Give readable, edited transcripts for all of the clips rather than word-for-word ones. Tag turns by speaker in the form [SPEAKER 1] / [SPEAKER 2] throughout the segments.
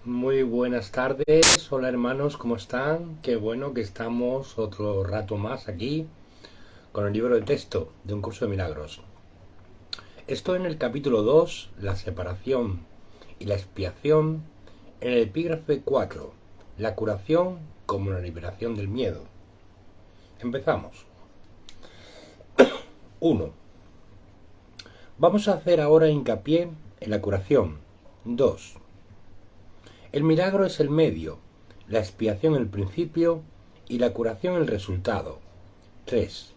[SPEAKER 1] Muy buenas tardes, hola hermanos, ¿cómo están? Qué bueno que estamos otro rato más aquí con el libro de texto de un curso de milagros. Estoy en el capítulo 2, la separación y la expiación, en el epígrafe 4, la curación como la liberación del miedo. Empezamos. 1. Vamos a hacer ahora hincapié en la curación. 2. El milagro es el medio, la expiación el principio y la curación el resultado. 3.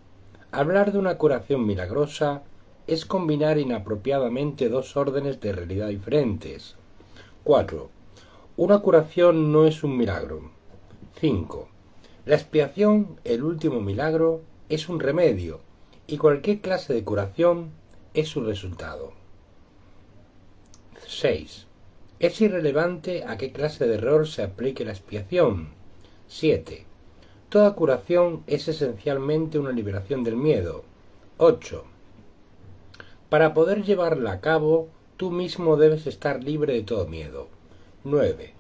[SPEAKER 1] Hablar de una curación milagrosa es combinar inapropiadamente dos órdenes de realidad diferentes. 4. Una curación no es un milagro. 5. La expiación, el último milagro, es un remedio, y cualquier clase de curación es su resultado. 6. Es irrelevante a qué clase de error se aplique la expiación. 7. Toda curación es esencialmente una liberación del miedo. 8. Para poder llevarla a cabo, tú mismo debes estar libre de todo miedo. 9.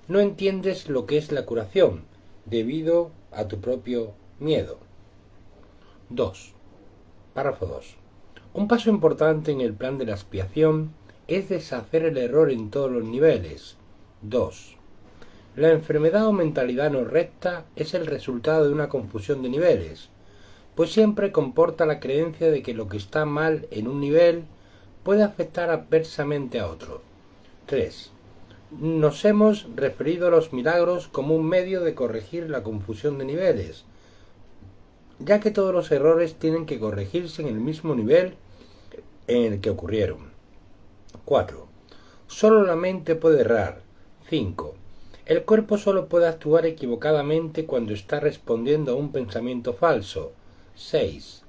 [SPEAKER 1] No entiendes lo que es la curación, debido a tu propio miedo. 2. Párrafo 2. Un paso importante en el plan de la expiación es deshacer el error en todos los niveles. 2. La enfermedad o mentalidad no recta es el resultado de una confusión de niveles, pues siempre comporta la creencia de que lo que está mal en un nivel puede afectar adversamente a otro. 3. Nos hemos referido a los milagros como un medio de corregir la confusión de niveles, ya que todos los errores tienen que corregirse en el mismo nivel en el que ocurrieron. 4. Solo la mente puede errar. 5. El cuerpo solo puede actuar equivocadamente cuando está respondiendo a un pensamiento falso. 6.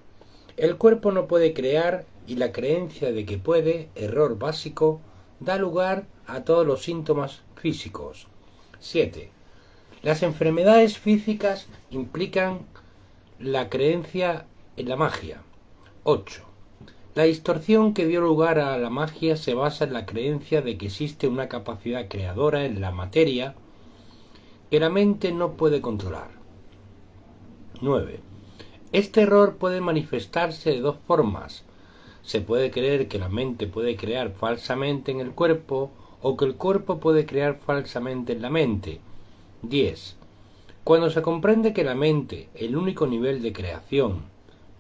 [SPEAKER 1] El cuerpo no puede crear y la creencia de que puede, error básico, da lugar a todos los síntomas físicos. 7. Las enfermedades físicas implican la creencia en la magia. 8. La distorsión que dio lugar a la magia se basa en la creencia de que existe una capacidad creadora en la materia que la mente no puede controlar. 9. Este error puede manifestarse de dos formas. Se puede creer que la mente puede crear falsamente en el cuerpo o que el cuerpo puede crear falsamente en la mente. 10. Cuando se comprende que la mente, el único nivel de creación,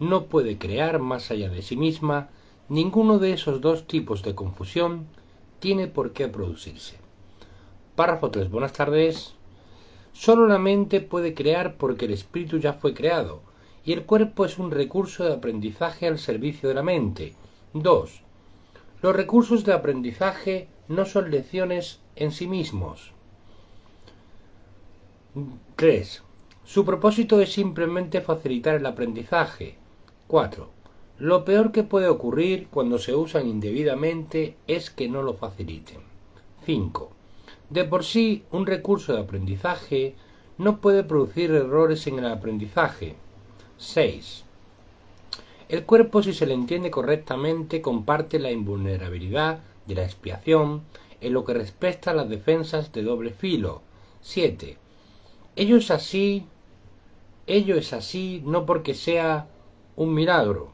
[SPEAKER 1] no puede crear más allá de sí misma, ninguno de esos dos tipos de confusión tiene por qué producirse. Párrafo 3. Buenas tardes. Solo la mente puede crear porque el espíritu ya fue creado, y el cuerpo es un recurso de aprendizaje al servicio de la mente. 2. Los recursos de aprendizaje no son lecciones en sí mismos. 3. Su propósito es simplemente facilitar el aprendizaje. 4. Lo peor que puede ocurrir cuando se usan indebidamente es que no lo faciliten. 5. De por sí, un recurso de aprendizaje no puede producir errores en el aprendizaje. 6. El cuerpo, si se le entiende correctamente, comparte la invulnerabilidad de la expiación en lo que respecta a las defensas de doble filo. 7. Ello es así no porque sea un milagro,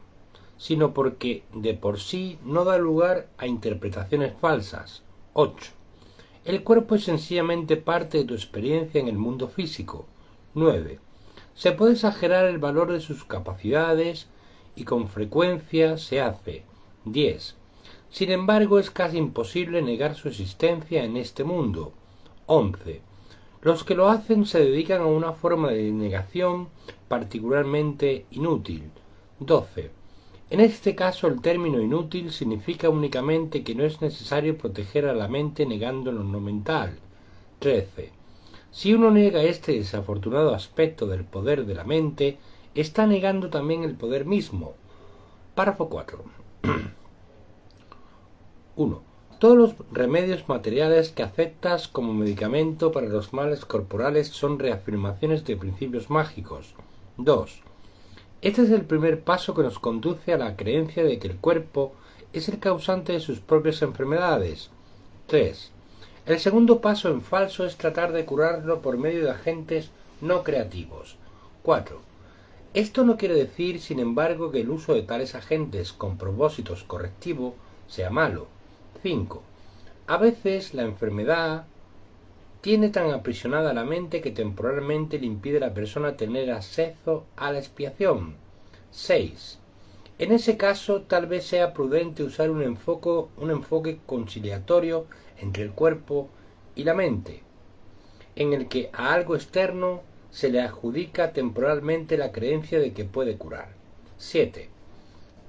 [SPEAKER 1] sino porque de por sí no da lugar a interpretaciones falsas. 8. El cuerpo es sencillamente parte de tu experiencia en el mundo físico. 9. Se puede exagerar el valor de sus capacidades y con frecuencia se hace. 10. Sin embargo, es casi imposible negar su existencia en este mundo. 11. Los que lo hacen se dedican a una forma de negación particularmente inútil. 12. En este caso el término inútil significa únicamente que no es necesario proteger a la mente negando lo no mental. 13. Si uno niega este desafortunado aspecto del poder de la mente, está negando también el poder mismo. Párrafo 4. 1. Todos los remedios materiales que aceptas como medicamento para los males corporales son reafirmaciones de principios mágicos. 2. Este es el primer paso que nos conduce a la creencia de que el cuerpo es el causante de sus propias enfermedades. 3. El segundo paso en falso es tratar de curarlo por medio de agentes no creativos. 4. Esto no quiere decir, sin embargo, que el uso de tales agentes con propósitos correctivos sea malo. 5. A veces la enfermedad tiene tan aprisionada la mente que temporalmente le impide a la persona tener acceso a la expiación. 6. En ese caso, tal vez sea prudente usar un enfoque conciliatorio entre el cuerpo y la mente, en el que a algo externo se le adjudica temporalmente la creencia de que puede curar. 7.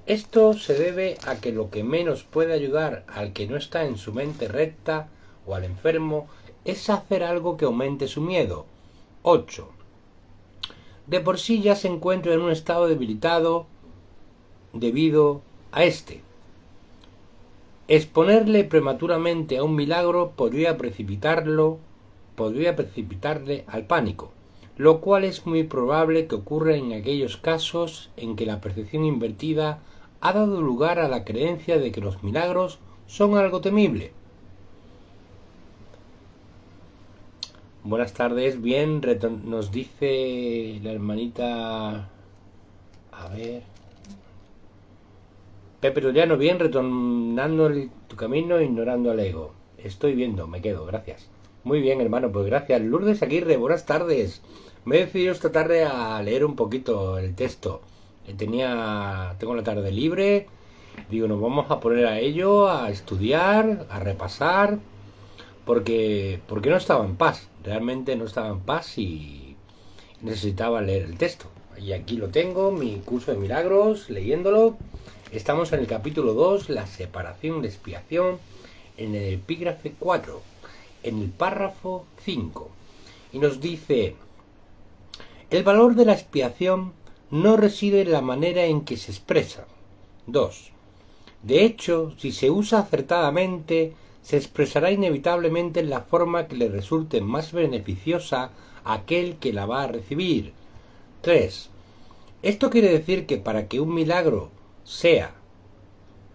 [SPEAKER 1] Esto se debe a que lo que menos puede ayudar al que no está en su mente recta o al enfermo es hacer algo que aumente su miedo. 8. De por sí ya se encuentra en un estado debilitado debido a este. Exponerle prematuramente a un milagro podría precipitarle al pánico, lo cual es muy probable que ocurra en aquellos casos en que la percepción invertida ha dado lugar a la creencia de que los milagros son algo temible. Buenas tardes, bien, nos dice la hermanita, a ver, Pepe Doriano, bien, retornando tu camino, ignorando al ego. Estoy viendo, me quedo, gracias. Muy bien, hermano, pues gracias. Lourdes Aguirre, buenas tardes. Me he decidido esta tarde a leer un poquito el texto. Tengo la tarde libre, digo, nos vamos a poner a ello, a estudiar, a repasar, porque no estaba en paz, realmente no estaba en paz y necesitaba leer el texto. Y aquí lo tengo, mi curso de milagros, leyéndolo. Estamos en el capítulo 2, la separación de expiación, en el epígrafe 4, en el párrafo 5. Y nos dice: el valor de la expiación no reside en la manera en que se expresa. 2. De hecho, si se usa acertadamente, se expresará inevitablemente en la forma que le resulte más beneficiosa a aquel que la va a recibir. 3. Esto quiere decir que para que un milagro sea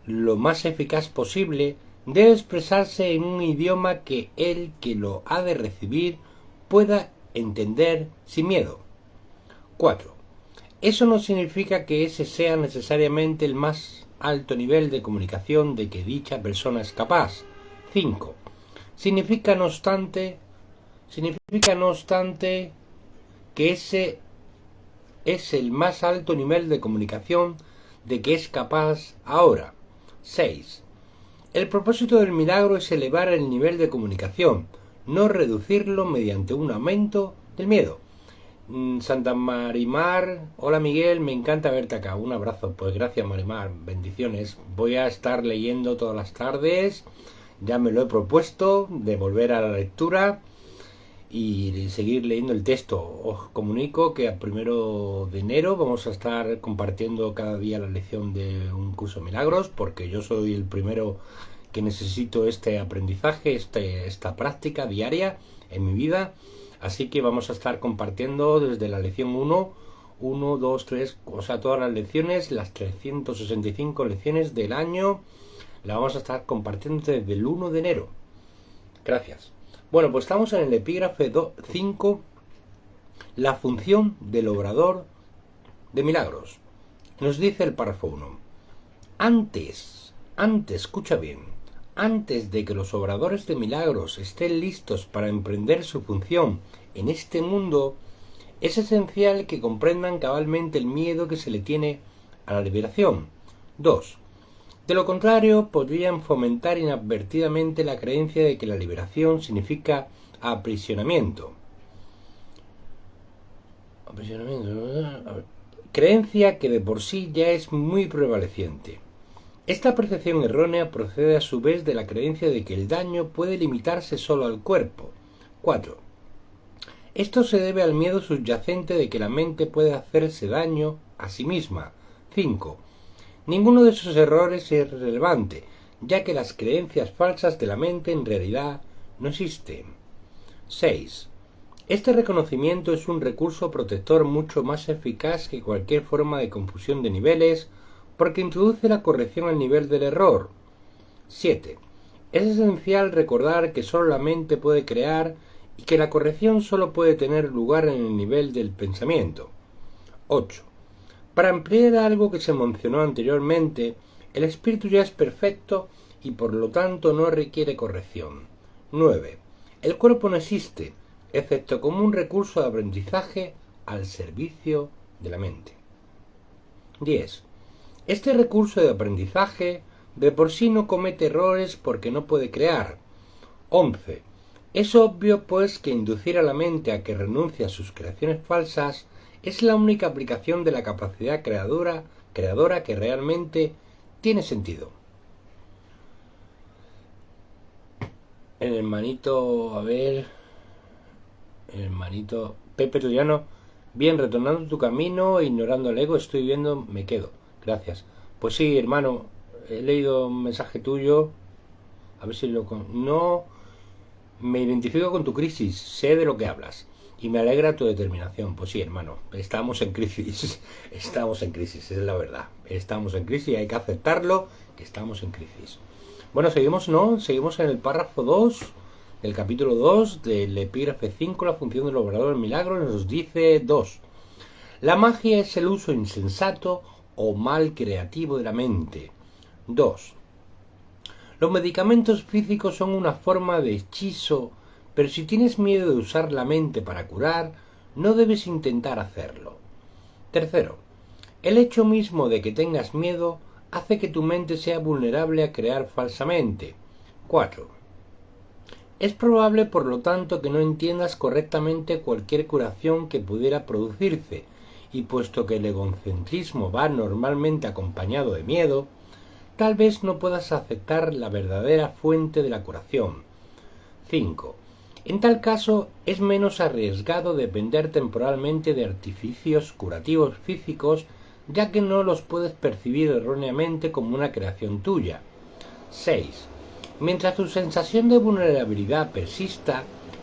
[SPEAKER 1] lo más eficaz posible, debe expresarse en un idioma que el que lo ha de recibir pueda entender sin miedo. 4. Eso no significa que ese sea necesariamente el más alto nivel de comunicación de que dicha persona es capaz. 5. Significa no obstante que ese es el más alto nivel de comunicación de que es capaz ahora. 6. El propósito del milagro es elevar el nivel de comunicación, no reducirlo mediante un aumento del miedo. Santa Marimar, hola Miguel, me encanta verte acá, un abrazo. Pues gracias Marimar, bendiciones. Voy a estar leyendo todas las tardes, ya me lo he propuesto, de volver a la lectura y de seguir leyendo el texto. Os comunico que a 1 de enero vamos a estar compartiendo cada día la lección de un curso de milagros, porque yo soy el primero que necesito este aprendizaje, esta práctica diaria en mi vida. Así que vamos a estar compartiendo desde la lección 1, 2, 3, o sea, todas las lecciones, las 365 lecciones del año, la vamos a estar compartiendo desde el 1 de enero. Gracias. Bueno, pues estamos en el epígrafe 5, la función del obrador de milagros. Nos dice el párrafo 1. Antes, escucha bien, antes de que los obradores de milagros estén listos para emprender su función en este mundo, es esencial que comprendan cabalmente el miedo que se le tiene a la liberación. 2. De lo contrario, podrían fomentar inadvertidamente la creencia de que la liberación significa aprisionamiento. Creencia que de por sí ya es muy prevaleciente. Esta percepción errónea procede a su vez de la creencia de que el daño puede limitarse solo al cuerpo. 4. Esto se debe al miedo subyacente de que la mente puede hacerse daño a sí misma. 5. Ninguno de esos errores es relevante, ya que las creencias falsas de la mente en realidad no existen. 6. Este reconocimiento es un recurso protector mucho más eficaz que cualquier forma de confusión de niveles, porque introduce la corrección al nivel del error. 7. Es esencial recordar que solo la mente puede crear y que la corrección solo puede tener lugar en el nivel del pensamiento. 8. Para ampliar algo que se mencionó anteriormente, el espíritu ya es perfecto y por lo tanto no requiere corrección. 9. El cuerpo no existe, excepto como un recurso de aprendizaje al servicio de la mente. 10. Este recurso de aprendizaje de por sí no comete errores porque no puede crear. 11. Es obvio pues que inducir a la mente a que renuncie a sus creaciones falsas es la única aplicación de la capacidad creadora que realmente tiene sentido. El hermanito Pepe Troyano, bien, retornando tu camino, ignorando el ego, estoy viendo, me quedo. Gracias. Pues sí, hermano, he leído un mensaje tuyo, a ver si no me identifico con tu crisis, sé de lo que hablas y me alegra tu determinación. Pues sí, hermano, estamos en crisis, es la verdad. Estamos en crisis y hay que aceptarlo, que estamos en crisis. Bueno, seguimos en el párrafo 2 del capítulo 2 del epígrafe 5, la función del obrador del milagro, nos dice 2. La magia es el uso insensato o mal creativo de la mente. 2. Los medicamentos físicos son una forma de hechizo, pero si tienes miedo de usar la mente para curar, no debes intentar hacerlo. 3. El hecho mismo de que tengas miedo hace que tu mente sea vulnerable a crear falsamente. 4. Es probable, por lo tanto, que no entiendas correctamente cualquier curación que pudiera producirse, y puesto que el egocentrismo va normalmente acompañado de miedo, tal vez no puedas aceptar la verdadera fuente de la curación. 5. En tal caso, es menos arriesgado depender temporalmente de artificios curativos físicos, ya que no los puedes percibir erróneamente como una creación tuya. 6. Mientras tu sensación de vulnerabilidad persista,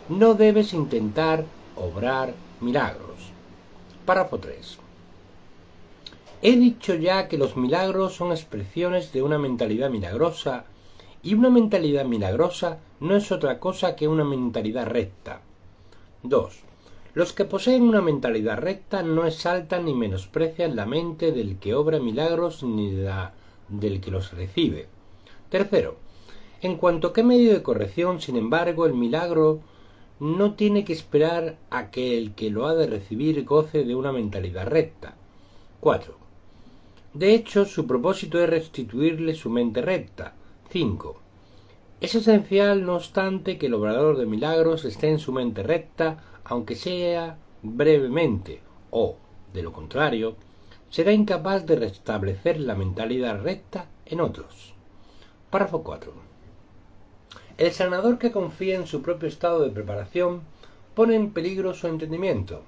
[SPEAKER 1] no debes intentar obrar milagros. Párrafo 3. He dicho ya que los milagros son expresiones de una mentalidad milagrosa, y una mentalidad milagrosa no es otra cosa que una mentalidad recta. 2. Los que poseen una mentalidad recta no exaltan ni menosprecian la mente del que obra milagros ni del que los recibe. 3. En cuanto a qué medio de corrección, sin embargo, el milagro no tiene que esperar a que el que lo ha de recibir goce de una mentalidad recta. 4. De hecho, su propósito es restituirle su mente recta. 5. Es esencial, no obstante, que el obrador de milagros esté en su mente recta, aunque sea brevemente, o, de lo contrario, será incapaz de restablecer la mentalidad recta en otros. Párrafo 4. El sanador que confía en su propio estado de preparación pone en peligro su entendimiento.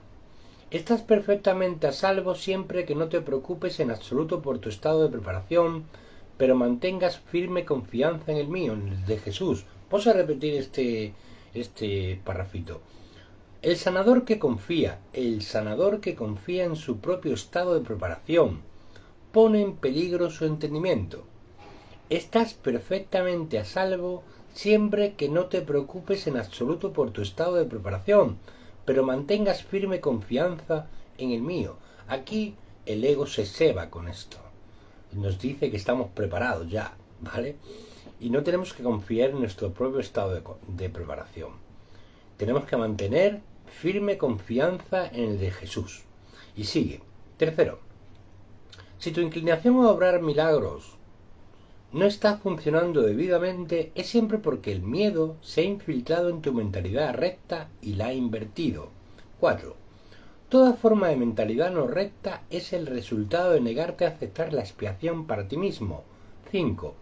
[SPEAKER 1] Estás perfectamente a salvo siempre que no te preocupes en absoluto por tu estado de preparación, pero mantengas firme confianza en el mío, en el de Jesús. Vamos a repetir este parrafito. El sanador que confía en su propio estado de preparación, pone en peligro su entendimiento. Estás perfectamente a salvo siempre que no te preocupes en absoluto por tu estado de preparación, pero mantengas firme confianza en el mío. Aquí el ego se ceba con esto. Nos dice que estamos preparados ya, ¿vale? Y no tenemos que confiar en nuestro propio estado de preparación. Tenemos que mantener firme confianza en el de Jesús. Y sigue. 3. Si tu inclinación a obrar milagros no está funcionando debidamente, es siempre porque el miedo se ha infiltrado en tu mentalidad recta y la ha invertido. 4. Toda forma de mentalidad no recta es el resultado de negarte a aceptar la expiación para ti mismo. 5.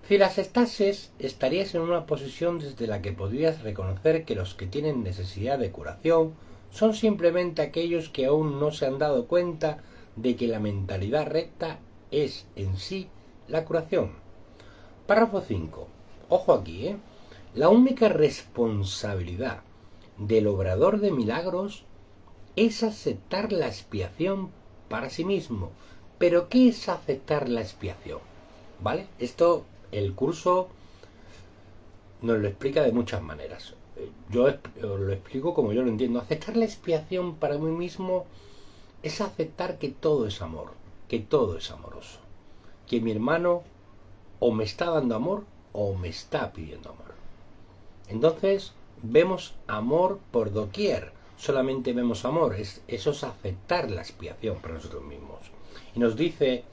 [SPEAKER 1] Si las aceptases, estarías en una posición desde la que podrías reconocer que los que tienen necesidad de curación son simplemente aquellos que aún no se han dado cuenta de que la mentalidad recta es en sí la curación. Párrafo 5. Ojo aquí, La única responsabilidad del obrador de milagros es aceptar la expiación para sí mismo. ¿Pero qué es aceptar la expiación? ¿Vale? Esto, el curso nos lo explica de muchas maneras. Yo os lo explico como yo lo entiendo. Aceptar la expiación para mí mismo es aceptar que todo es amor, que todo es amoroso, que mi hermano o me está dando amor o me está pidiendo amor. Entonces vemos amor por doquier, solamente vemos amor, eso es aceptar la expiación para nosotros mismos. Y nos dice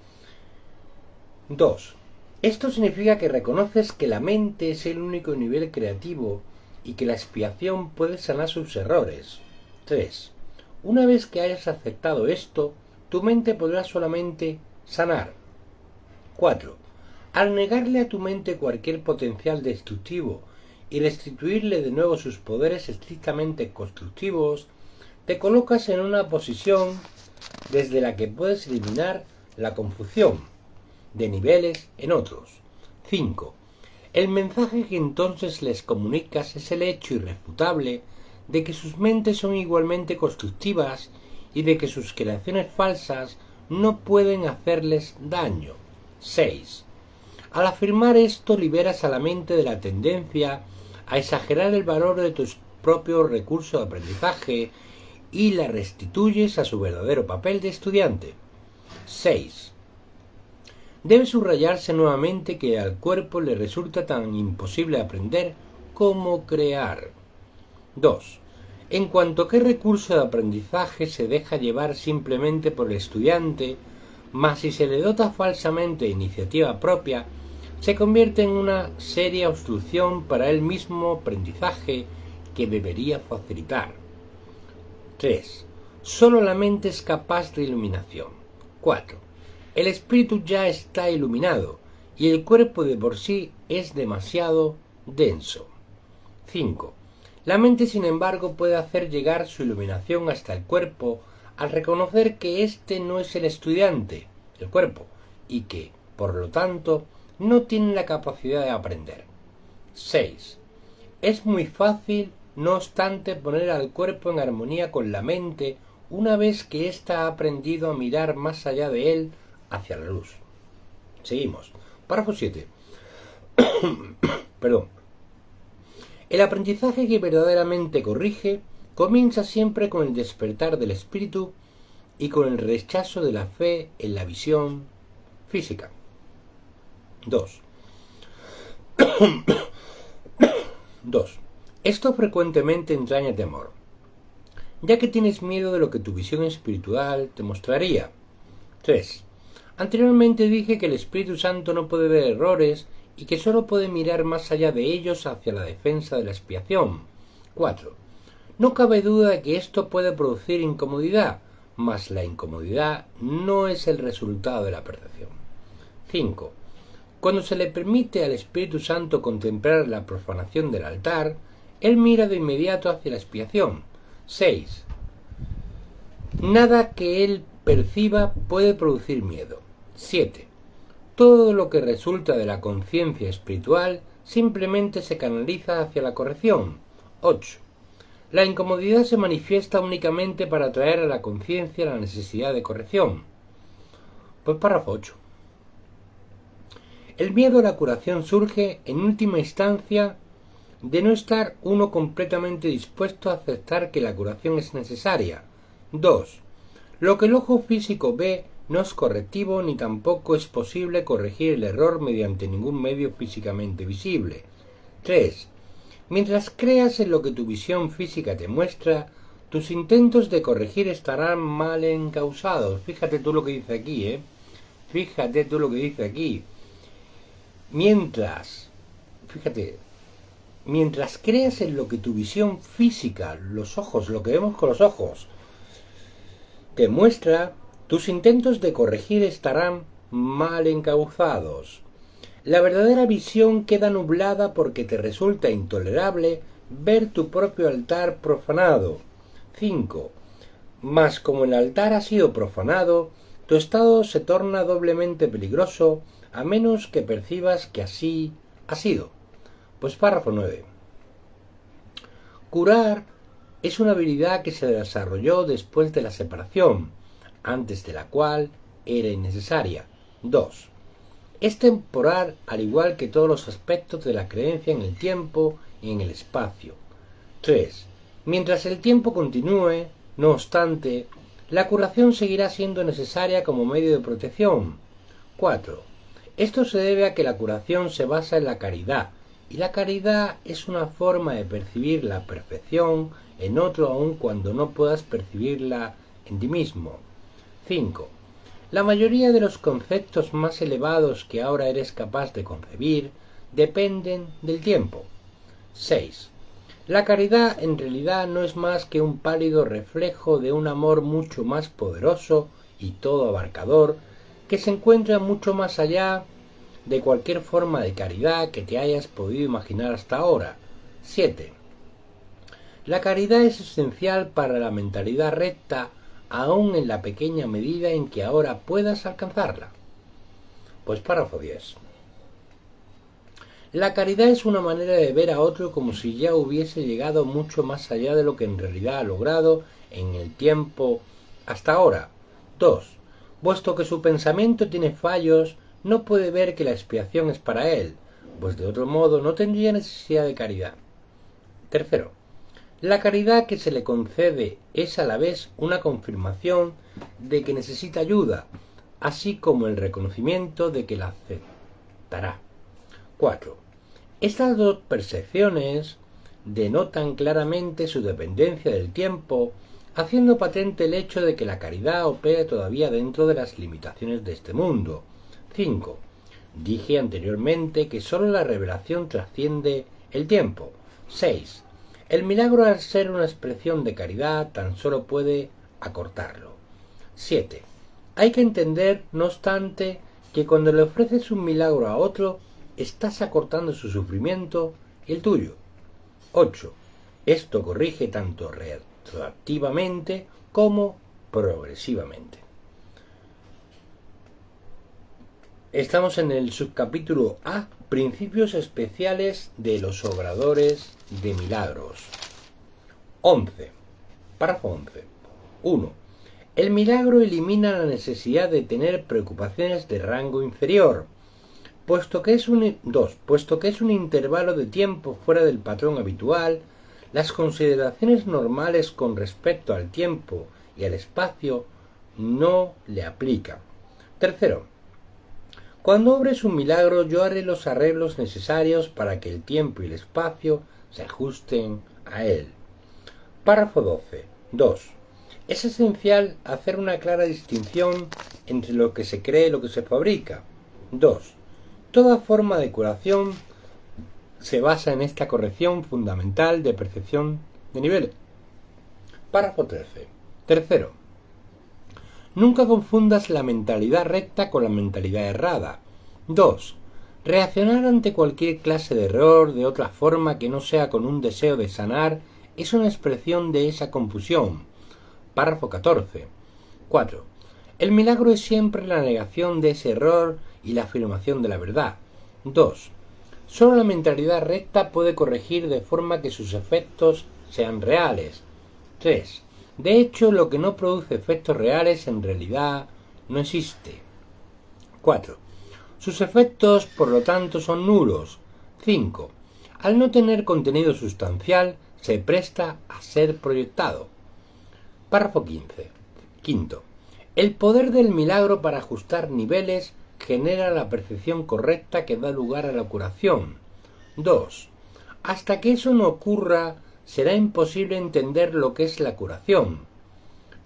[SPEAKER 1] 2. Esto significa que reconoces que la mente es el único nivel creativo y que la expiación puede sanar sus errores. 3. Una vez que hayas aceptado esto, tu mente podrá solamente sanar. 4. Al negarle a tu mente cualquier potencial destructivo y restituirle de nuevo sus poderes estrictamente constructivos, te colocas en una posición desde la que puedes eliminar la confusión de niveles en otros. 5. El mensaje que entonces les comunicas es el hecho irrefutable de que sus mentes son igualmente constructivas y de que sus creaciones falsas no pueden hacerles daño. 6. Al afirmar esto, liberas a la mente de la tendencia a exagerar el valor de tus propios recursos de aprendizaje y la restituyes a su verdadero papel de estudiante. 6. Debe subrayarse nuevamente que al cuerpo le resulta tan imposible aprender como crear. 2. En cuanto a qué recurso de aprendizaje se deja llevar simplemente por el estudiante, mas si se le dota falsamente de iniciativa propia, se convierte en una seria obstrucción para el mismo aprendizaje que debería facilitar. 3. Solo la mente es capaz de iluminación. 4. El espíritu ya está iluminado y el cuerpo de por sí es demasiado denso. 5. La mente, sin embargo, puede hacer llegar su iluminación hasta el cuerpo al reconocer que éste no es el estudiante, el cuerpo, y que, por lo tanto, no tiene la capacidad de aprender. 6. Es muy fácil, no obstante, poner al cuerpo en armonía con la mente una vez que ésta ha aprendido a mirar más allá de él hacia la luz. Seguimos. Párrafo 7. Perdón. El aprendizaje que verdaderamente corrige comienza siempre con el despertar del espíritu y con el rechazo de la fe en la visión física. 2. 2. Esto frecuentemente entraña temor, ya que tienes miedo de lo que tu visión espiritual te mostraría. 3. Anteriormente dije que el Espíritu Santo no puede ver errores y que sólo puede mirar más allá de ellos hacia la defensa de la expiación. 4. No cabe duda de que esto puede producir incomodidad, mas la incomodidad no es el resultado de la percepción. 5. Cuando se le permite al Espíritu Santo contemplar la profanación del altar, él mira de inmediato hacia la expiación. 6. Nada que él perciba puede producir miedo. 7. Todo lo que resulta de la conciencia espiritual simplemente se canaliza hacia la corrección. 8. La incomodidad se manifiesta únicamente para atraer a la conciencia la necesidad de corrección. Pues párrafo 8. El miedo a la curación surge, en última instancia, de no estar uno completamente dispuesto a aceptar que la curación es necesaria. 2. Lo que el ojo físico ve no es correctivo ni tampoco es posible corregir el error mediante ningún medio físicamente visible. 3. Mientras creas en lo que tu visión física te muestra, tus intentos de corregir estarán mal encausados. Fíjate tú lo que dice aquí, Fíjate tú lo que dice aquí. Mientras creas en lo que tu visión física, los ojos, lo que vemos con los ojos, te muestra, tus intentos de corregir estarán mal encauzados. La verdadera visión queda nublada porque te resulta intolerable ver tu propio altar profanado. 5. Mas como el altar ha sido profanado, tu estado se torna doblemente peligroso a menos que percibas que así ha sido. Pues párrafo 9. Curar es una habilidad que se desarrolló después de la separación, antes de la cual era innecesaria. 2. Es temporal al igual que todos los aspectos de la creencia en el tiempo y en el espacio. 3. Mientras el tiempo continúe, no obstante, la curación seguirá siendo necesaria como medio de protección. 4. Esto se debe a que la curación se basa en la caridad, y la caridad es una forma de percibir la perfección en otro aun cuando no puedas percibirla en ti mismo. 5. La mayoría de los conceptos más elevados que ahora eres capaz de concebir dependen del tiempo. 6. La caridad en realidad no es más que un pálido reflejo de un amor mucho más poderoso y todo abarcador que se encuentra mucho más allá de cualquier forma de caridad que te hayas podido imaginar hasta ahora. 7. La caridad es esencial para la mentalidad recta, aun en la pequeña medida en que ahora puedas alcanzarla. Pues párrafo 10. La caridad es una manera de ver a otro como si ya hubiese llegado mucho más allá de lo que en realidad ha logrado en el tiempo hasta ahora. 2. Puesto que su pensamiento tiene fallos, no puede ver que la expiación es para él, pues de otro modo no tendría necesidad de caridad. 3. La caridad que se le concede es a la vez una confirmación de que necesita ayuda, así como el reconocimiento de que la aceptará. 4. Estas dos percepciones denotan claramente su dependencia del tiempo, haciendo patente el hecho de que la caridad opera todavía dentro de las limitaciones de este mundo. 5. Dije anteriormente que sólo la revelación trasciende el tiempo. 6. El milagro, al ser una expresión de caridad, tan solo puede acortarlo. 7. Hay que entender, no obstante, que cuando le ofreces un milagro a otro, estás acortando su sufrimiento y el tuyo. 8. Esto corrige tanto retroactivamente como progresivamente. Estamos en el subcapítulo A, principios especiales de los obradores de milagros. 11. Párrafo 11. 1. El milagro elimina la necesidad de tener preocupaciones de rango inferior, puesto que es un intervalo de tiempo fuera del patrón habitual. Las consideraciones normales con respecto al tiempo y al espacio no le aplican. 3. Cuando obres un milagro, yo haré los arreglos necesarios para que el tiempo y el espacio se ajusten a él. Párrafo 12. 2. Es esencial hacer una clara distinción entre lo que se cree y lo que se fabrica. 2. Toda forma de curación se basa en esta corrección fundamental de percepción de niveles. Párrafo 13. 3. Nunca confundas la mentalidad recta con la mentalidad errada. 2. Reaccionar ante cualquier clase de error de otra forma que no sea con un deseo de sanar es una expresión de esa confusión. Párrafo 14. 4. El milagro es siempre la negación de ese error y la afirmación de la verdad. 2. Solo la mentalidad recta puede corregir de forma que sus efectos sean reales. 3. De hecho, lo que no produce efectos reales en realidad no existe. 4. Sus efectos, por lo tanto, son nulos. 5. Al no tener contenido sustancial, se presta a ser proyectado. Párrafo 15. Quinto. El poder del milagro para ajustar niveles genera la percepción correcta que da lugar a la curación. 2. Hasta que eso no ocurra, será imposible entender lo que es la curación.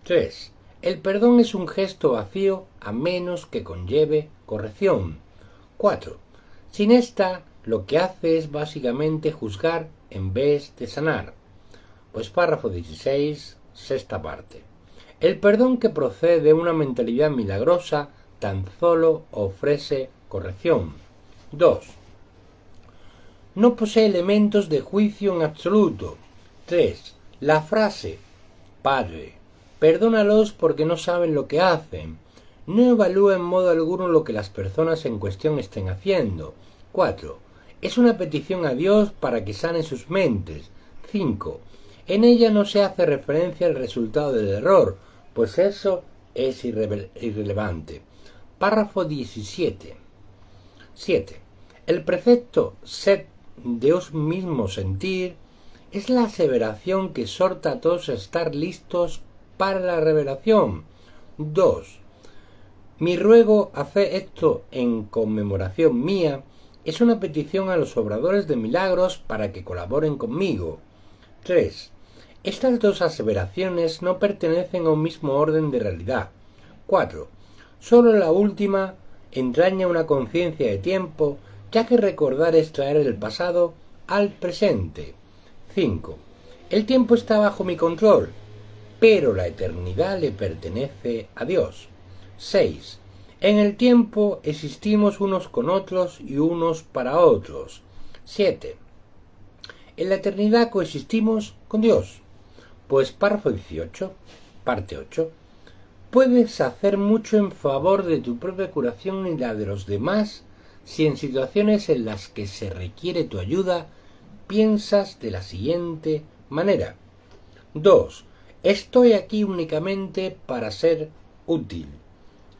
[SPEAKER 1] 3. El perdón es un gesto vacío a menos que conlleve corrección. 4. Sin esta, lo que hace es básicamente juzgar en vez de sanar. Pues párrafo 16, sexta parte. El perdón que procede de una mentalidad milagrosa tan solo ofrece corrección. 2. No posee elementos de juicio en absoluto. 3. La frase Padre, perdónalos porque no saben lo que hacen, no evalúa en modo alguno lo que las personas en cuestión estén haciendo. 4. Es una petición a Dios para que sane sus mentes. 5. En ella no se hace referencia al resultado del error, pues eso es irrelevante. Párrafo 17. 7. El precepto sed de os mismo sentir es la aseveración que exhorta a todos a estar listos para la revelación. 2. Mi ruego, haced esto en conmemoración mía, es una petición a los obradores de milagros para que colaboren conmigo. 3. Estas dos aseveraciones no pertenecen a un mismo orden de realidad. 4. Solo la última entraña una conciencia de tiempo, ya que recordar es traer el pasado al presente. 5. El tiempo está bajo mi control, pero la eternidad le pertenece a Dios. 6. En el tiempo existimos unos con otros y unos para otros. 7. En la eternidad coexistimos con Dios. Pues párrafo 18, parte 8. Puedes hacer mucho en favor de tu propia curación y la de los demás si en situaciones en las que se requiere tu ayuda piensas de la siguiente manera. 2. Estoy aquí únicamente para ser útil.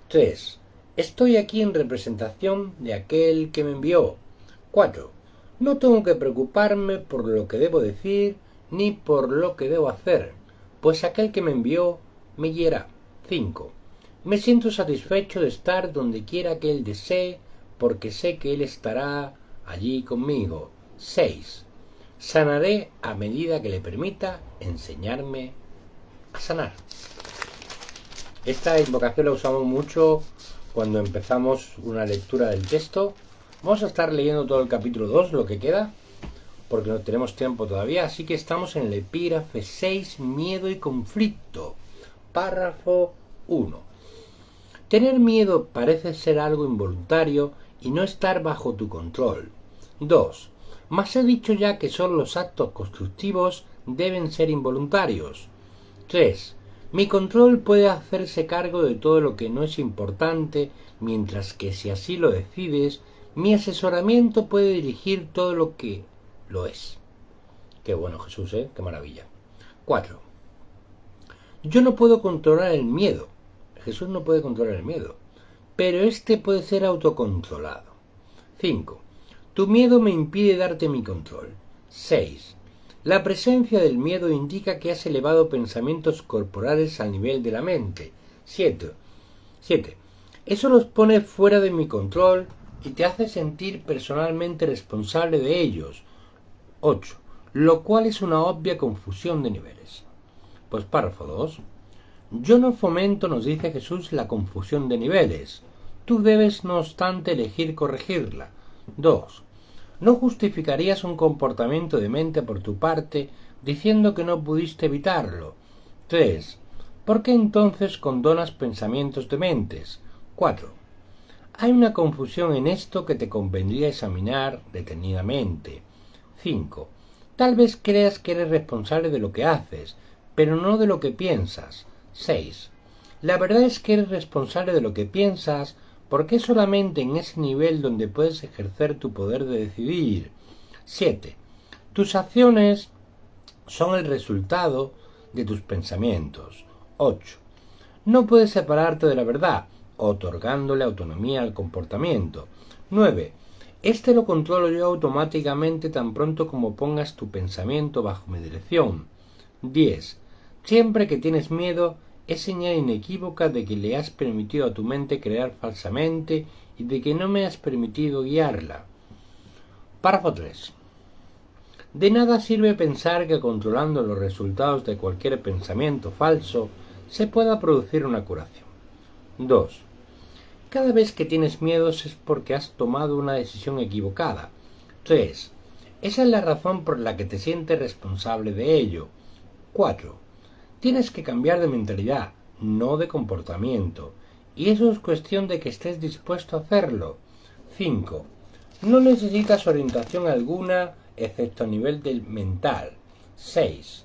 [SPEAKER 1] 3. Estoy aquí en representación de aquel que me envió. 4. No tengo que preocuparme por lo que debo decir ni por lo que debo hacer, pues aquel que me envió me guiará. 5. Me siento satisfecho de estar donde quiera que él desee, porque sé que él estará allí conmigo. 6. Sanaré a medida que le permita enseñarme a sanar. Esta invocación la usamos mucho cuando empezamos una lectura del texto. Vamos a estar leyendo todo el capítulo 2, lo que queda, porque no tenemos tiempo todavía, así que estamos en el epígrafe 6, miedo y conflicto. Párrafo 1. Tener miedo parece ser algo involuntario y no estar bajo tu control. 2. Mas he dicho ya que solo los actos constructivos deben ser involuntarios. 3. Mi control puede hacerse cargo de todo lo que no es importante, mientras que si así lo decides, mi asesoramiento puede dirigir todo lo que lo es. Qué bueno, Jesús, ¿eh? Qué maravilla. 4. Yo no puedo controlar el miedo. Jesús no puede controlar el miedo, pero este puede ser autocontrolado. 5. Tu miedo me impide darte mi control. 6. La presencia del miedo indica que has elevado pensamientos corporales al nivel de la mente. 7. Eso los pone fuera de mi control y te hace sentir personalmente responsable de ellos. 8. Lo cual es una obvia confusión de niveles. Pues párrafo 2. Yo no fomento, nos dice Jesús, la confusión de niveles. Tú debes, no obstante, elegir corregirla. 2. No justificarías un comportamiento demente por tu parte diciendo que no pudiste evitarlo. 3. ¿Por qué entonces condonas pensamientos dementes? 4. Hay una confusión en esto que te convendría examinar detenidamente. 5. Tal vez creas que eres responsable de lo que haces, pero no de lo que piensas. 6. La verdad es que eres responsable de lo que piensas, porque es solamente en ese nivel donde puedes ejercer tu poder de decidir. 7. Tus acciones son el resultado de tus pensamientos. 8. No puedes separarte de la verdad, otorgándole autonomía al comportamiento. 9. Este lo controlo yo automáticamente tan pronto como pongas tu pensamiento bajo mi dirección. 10. Siempre que tienes miedo, es señal inequívoca de que le has permitido a tu mente crear falsamente y de que no me has permitido guiarla. Párrafo 3. De nada sirve pensar que controlando los resultados de cualquier pensamiento falso se pueda producir una curación. 2. Cada vez que tienes miedos es porque has tomado una decisión equivocada. 3. Esa es la razón por la que te sientes responsable de ello. 4. Tienes que cambiar de mentalidad, no de comportamiento, y eso es cuestión de que estés dispuesto a hacerlo. 5. No necesitas orientación alguna, excepto a nivel del mental. 6.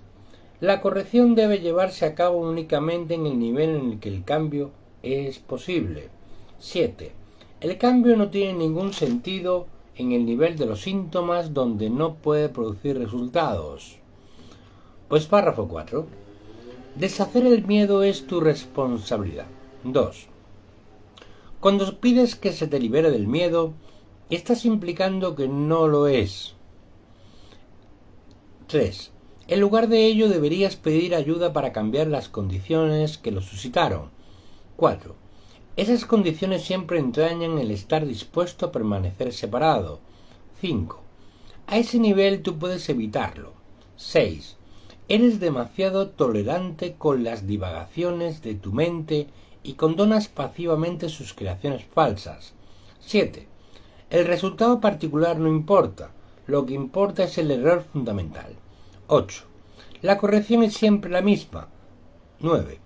[SPEAKER 1] La corrección debe llevarse a cabo únicamente en el nivel en el que el cambio es posible. 7. El cambio no tiene ningún sentido en el nivel de los síntomas donde no puede producir resultados. Pues párrafo 4. Deshacer el miedo es tu responsabilidad. 2. Cuando pides que se te libere del miedo, Estás implicando que no lo es. 3. En lugar de ello deberías pedir ayuda para cambiar las condiciones que lo suscitaron. 4. Esas condiciones siempre entrañan el estar dispuesto a permanecer separado. 5. A ese nivel tú puedes evitarlo. 6. Eres demasiado tolerante con las divagaciones de tu mente y condonas pasivamente sus creaciones falsas. 7. El resultado particular no importa. Lo que importa es el error fundamental. 8. La corrección es siempre la misma. 9.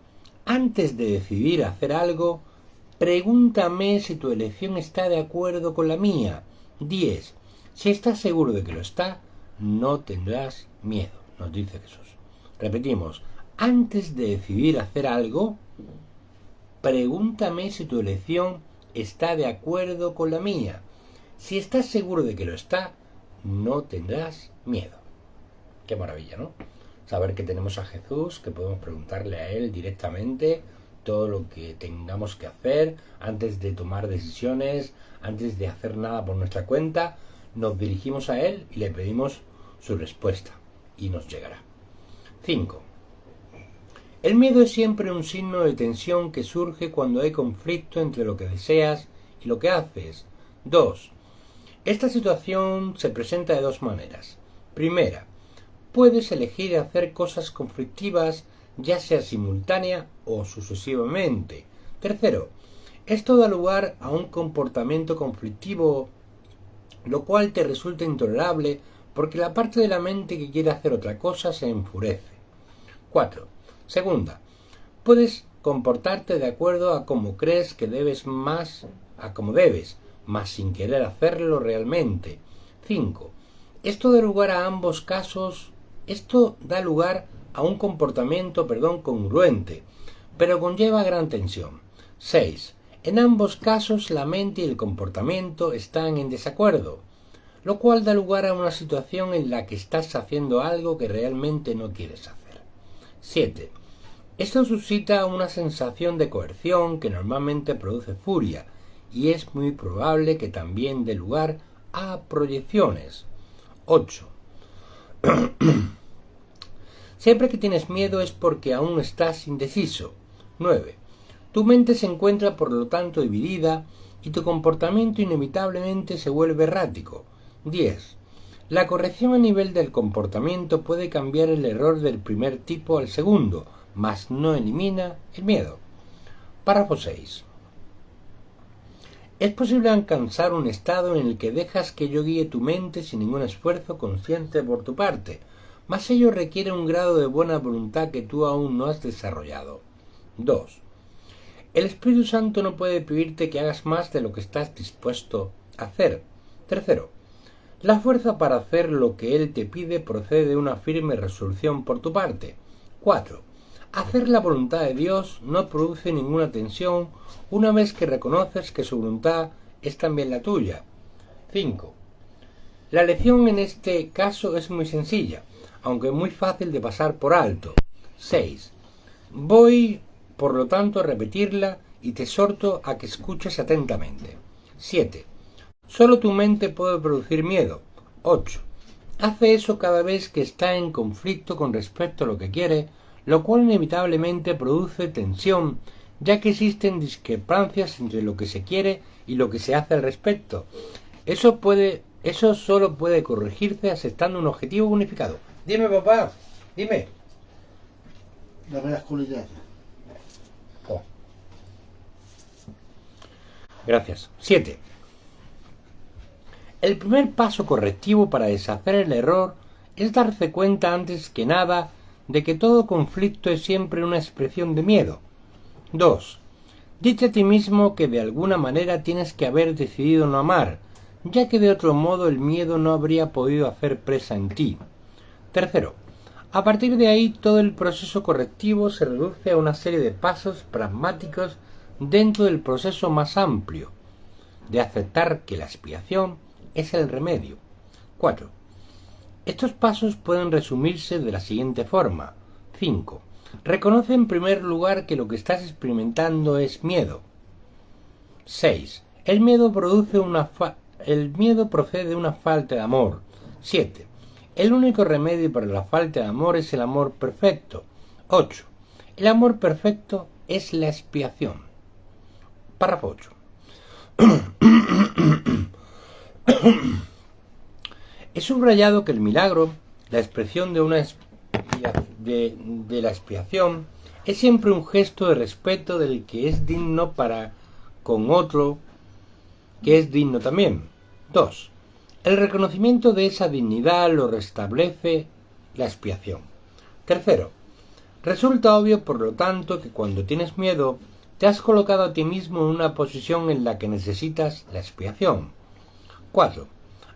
[SPEAKER 1] Antes de decidir hacer algo, pregúntame si tu elección está de acuerdo con la mía. 10. Si estás seguro de que lo está, no tendrás miedo, nos dice Jesús. Repetimos, antes de decidir hacer algo, pregúntame si tu elección está de acuerdo con la mía. Si estás seguro de que lo está, no tendrás miedo. Qué maravilla, ¿no? Saber que tenemos a Jesús, que podemos preguntarle a Él directamente todo lo que tengamos que hacer antes de tomar decisiones, antes de hacer nada por nuestra cuenta. Nos dirigimos a Él y le pedimos su respuesta y nos llegará. 5. El miedo es siempre un signo de tensión que surge cuando hay conflicto entre lo que deseas y lo que haces. 2. Esta situación se presenta de dos maneras. Primera, puedes elegir hacer cosas conflictivas, ya sea simultánea o sucesivamente. Tercero, esto da lugar a un comportamiento conflictivo, lo cual te resulta intolerable porque la parte de la mente que quiere hacer otra cosa se enfurece. 4. Segunda, puedes comportarte de acuerdo a como crees que debes más, a como debes, más sin querer hacerlo realmente. 5. Esto da lugar a un comportamiento, congruente, pero conlleva gran tensión. 6. En ambos casos la mente y el comportamiento están en desacuerdo, lo cual da lugar a una situación en la que estás haciendo algo que realmente no quieres hacer. 7. Esto suscita una sensación de coerción que normalmente produce furia, y es muy probable que también dé lugar a proyecciones. 8. Siempre que tienes miedo es porque aún estás indeciso. 9. Tu mente se encuentra por lo tanto dividida y tu comportamiento inevitablemente se vuelve errático. 10. La corrección a nivel del comportamiento puede cambiar el error del primer tipo al segundo, mas no elimina el miedo. Párrafo 6. Es posible alcanzar un estado en el que dejas que yo guíe tu mente sin ningún esfuerzo consciente por tu parte, mas ello requiere un grado de buena voluntad que tú aún no has desarrollado. 2. El Espíritu Santo no puede pedirte que hagas más de lo que estás dispuesto a hacer. 3. La fuerza para hacer lo que Él te pide procede de una firme resolución por tu parte. 4. Hacer la voluntad de Dios no produce ninguna tensión una vez que reconoces que su voluntad es también la tuya. 5. La lección en este caso es muy sencilla, aunque muy fácil de pasar por alto. 6. Voy, por lo tanto, a repetirla y te exhorto a que escuches atentamente. 7. Solo tu mente puede producir miedo. 8. Hace eso cada vez que está en conflicto con respecto a lo que quiere, lo cual inevitablemente produce tensión, ya que existen discrepancias entre lo que se quiere y lo que se hace al respecto. Eso solo puede corregirse aceptando un objetivo unificado. Dime, papá, dime.
[SPEAKER 2] La masculinidad.
[SPEAKER 1] Oh. Gracias. 7. El primer paso correctivo para deshacer el error es darse cuenta antes que nada de que todo conflicto es siempre una expresión de miedo. 2. Dite a ti mismo que de alguna manera tienes que haber decidido no amar, ya que de otro modo el miedo no habría podido hacer presa en ti. 3. A partir de ahí todo el proceso correctivo se reduce a una serie de pasos pragmáticos dentro del proceso más amplio de aceptar que la expiación es el remedio. 4. Estos pasos pueden resumirse de la siguiente forma. 5. Reconoce en primer lugar que lo que estás experimentando es miedo. 6. El miedo produce el miedo procede de una falta de amor. 7. El único remedio para la falta de amor es el amor perfecto. 8. El amor perfecto es la expiación. Párrafo 8. He subrayado que el milagro, la expresión de la expiación, es siempre un gesto de respeto del que es digno para con otro que es digno también. 2. El reconocimiento de esa dignidad lo restablece la expiación. 3. Resulta obvio, por lo tanto, que cuando tienes miedo, te has colocado a ti mismo en una posición en la que necesitas la expiación. 4.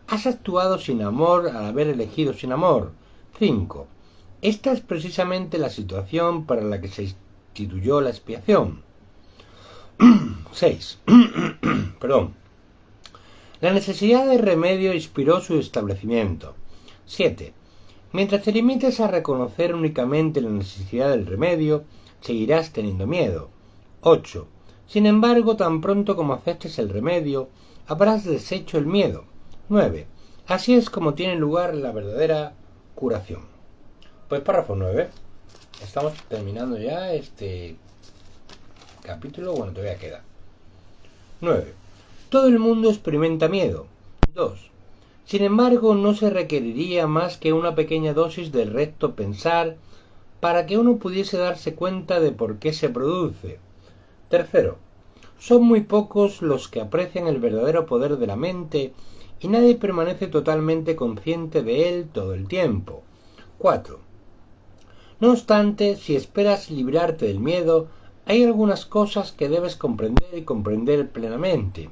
[SPEAKER 1] Has actuado sin amor al haber elegido sin amor. 5. Esta es precisamente la situación para la que se instituyó la expiación. 6. La necesidad de remedio inspiró su establecimiento. 7. Mientras te limites a reconocer únicamente la necesidad del remedio, seguirás teniendo miedo. 8. Sin embargo, tan pronto como aceptes el remedio, habrás deshecho el miedo. 9. Así es como tiene lugar la verdadera curación. Pues párrafo 9. Estamos terminando ya este capítulo. Bueno, todavía queda. 9. Todo el mundo experimenta miedo. 2. Sin embargo, no se requeriría más que una pequeña dosis de recto pensar para que uno pudiese darse cuenta de por qué se produce. 3. Son muy pocos los que aprecian el verdadero poder de la mente y nadie permanece totalmente consciente de él todo el tiempo. 4. No obstante, si esperas librarte del miedo, hay algunas cosas que debes comprender y comprender plenamente.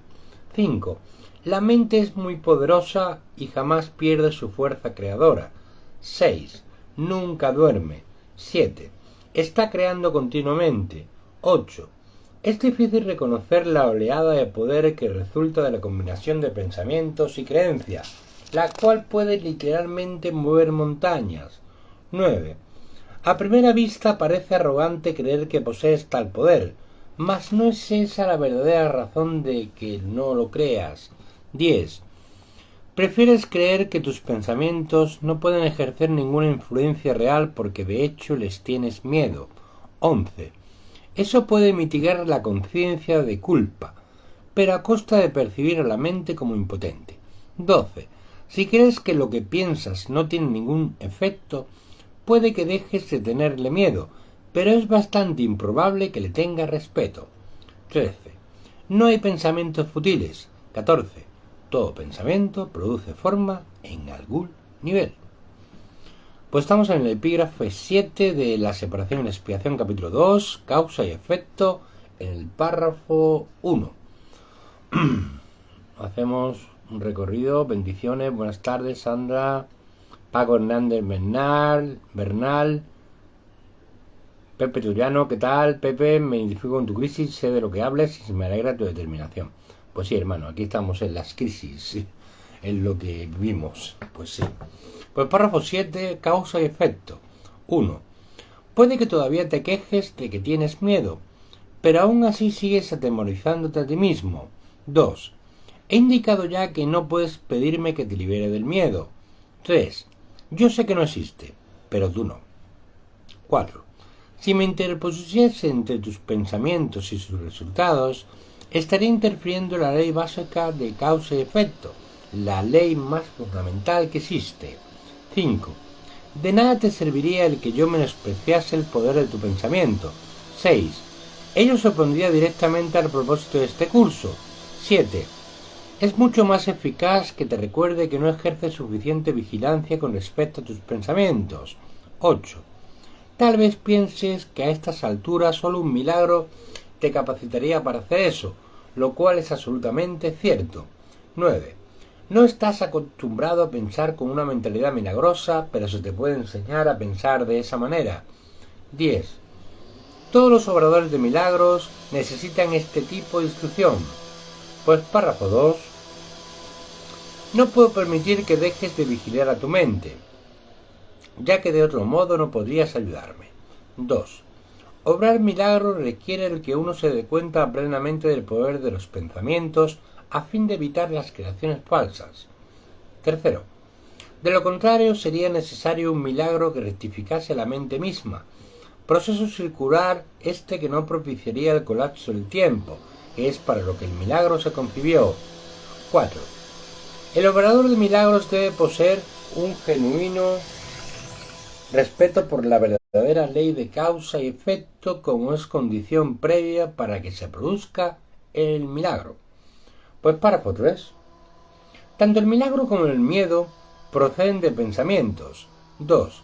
[SPEAKER 1] 5. La mente es muy poderosa y jamás pierde su fuerza creadora. 6. Nunca duerme. 7. Está creando continuamente. 8. Es difícil reconocer la oleada de poder que resulta de la combinación de pensamientos y creencias, la cual puede literalmente mover montañas. 9. A primera vista parece arrogante creer que posees tal poder, mas no es esa la verdadera razón de que no lo creas. 10. Prefieres creer que tus pensamientos no pueden ejercer ninguna influencia real porque de hecho les tienes miedo. 11. Eso puede mitigar la conciencia de culpa, pero a costa de percibir a la mente como impotente. 12. Si crees que lo que piensas no tiene ningún efecto, puede que dejes de tenerle miedo, pero es bastante improbable que le tengas respeto. 13. No hay pensamientos futiles. 14. Todo pensamiento produce forma en algún nivel. Pues estamos en el epígrafe 7 de la separación y la expiación, capítulo 2, causa y efecto, en el párrafo 1. Hacemos un recorrido. Bendiciones, buenas tardes, Sandra, Paco Hernández Bernal, Pepe Turiano, ¿qué tal? Pepe, me identifico con tu crisis, sé de lo que hables y me alegra tu determinación. Pues sí, hermano, aquí estamos en las crisis, ¿sí? En lo que vivimos, pues sí. Pues párrafo 7, causa y efecto. 1. Puede que todavía te quejes de que tienes miedo, pero aún así sigues atemorizándote a ti mismo. 2. He indicado ya que no puedes pedirme que te libere del miedo. 3. Yo sé que no existe, pero tú no. 4. Si me interpusiese entre tus pensamientos y sus resultados, estaría interfiriendo en la ley básica de causa y efecto, la ley más fundamental que existe. 5. De nada te serviría el que yo menospreciase el poder de tu pensamiento. 6. Ello se opondría directamente al propósito de este curso. 7. Es mucho más eficaz que te recuerde que no ejerces suficiente vigilancia con respecto a tus pensamientos. 8. Tal vez pienses que a estas alturas solo un milagro te capacitaría para hacer eso, lo cual es absolutamente cierto. 9. No estás acostumbrado a pensar con una mentalidad milagrosa, pero se te puede enseñar a pensar de esa manera. 10. Todos los obradores de milagros necesitan este tipo de instrucción. Pues párrafo 2. No puedo permitir que dejes de vigilar a tu mente, ya que de otro modo no podrías ayudarme. 2. Obrar milagros requiere el que uno se dé cuenta plenamente del poder de los pensamientos a fin de evitar las creaciones falsas. Tercero, de lo contrario sería necesario un milagro que rectificase la mente misma, proceso circular que no propiciaría el colapso del tiempo, que es para lo que el milagro se concibió. 4. El operador de milagros debe poseer un genuino respeto por la verdadera ley de causa y efecto como es condición previa para que se produzca el milagro. Pues párrafo 3. Tanto el milagro como el miedo proceden de pensamientos. 2.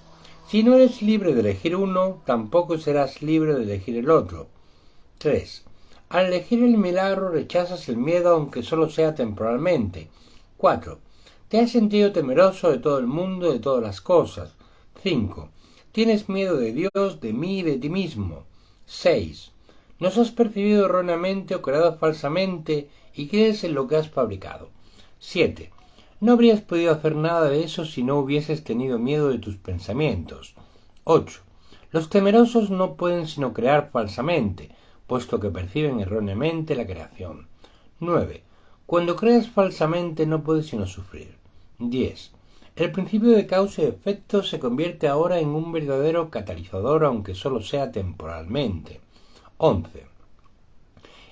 [SPEAKER 1] Si no eres libre de elegir uno, tampoco serás libre de elegir el otro. 3. Al elegir el milagro rechazas el miedo aunque solo sea temporalmente. 4. Te has sentido temeroso de todo el mundo y de todas las cosas. 5. Tienes miedo de Dios, de mí y de ti mismo. 6. Nos has percibido erróneamente o creado falsamente y crees en lo que has fabricado. 7. No habrías podido hacer nada de eso si no hubieses tenido miedo de tus pensamientos. 8. Los temerosos no pueden sino crear falsamente, puesto que perciben erróneamente la creación. 9. Cuando creas falsamente no puedes sino sufrir. 10. El principio de causa y efecto se convierte ahora en un verdadero catalizador, aunque solo sea temporalmente. 11.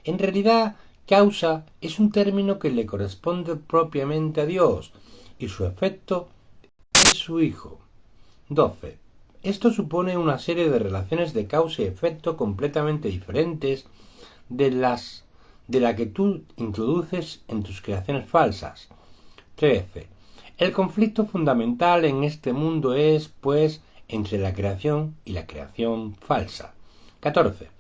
[SPEAKER 1] En realidad, causa es un término que le corresponde propiamente a Dios, y su efecto es su Hijo. 12. Esto supone una serie de relaciones de causa y efecto completamente diferentes de la que tú introduces en tus creaciones falsas. 13. El conflicto fundamental en este mundo es, pues, entre la creación y la creación falsa. 14.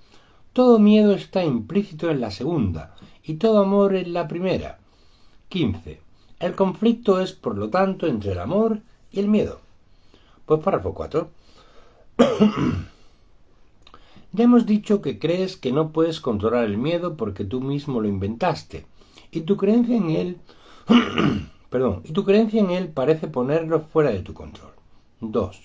[SPEAKER 1] Todo miedo está implícito en la segunda, y todo amor en la primera. 15. El conflicto es, por lo tanto, entre el amor y el miedo. Pues párrafo 4. Ya hemos dicho que crees que no puedes controlar el miedo porque tú mismo lo inventaste, y tu creencia en él parece ponerlo fuera de tu control. 2.